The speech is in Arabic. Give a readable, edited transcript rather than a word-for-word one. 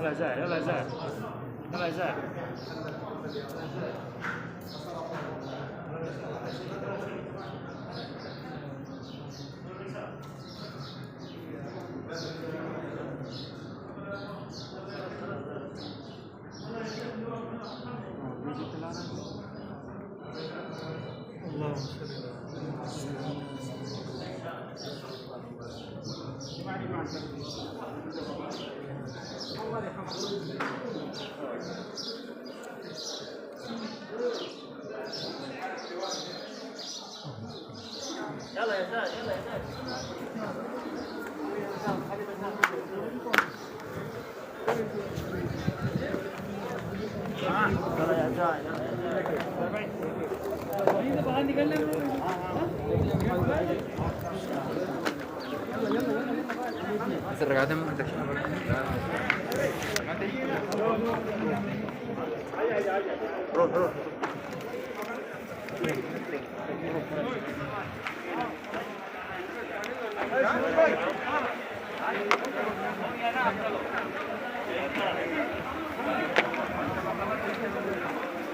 يلا زاهر يلا زاهر يلا زاهر. اللهم صل يلا يا زاهر يلا يا زاهر. يلا يا زاهر الرقعة ما عندك روح روح.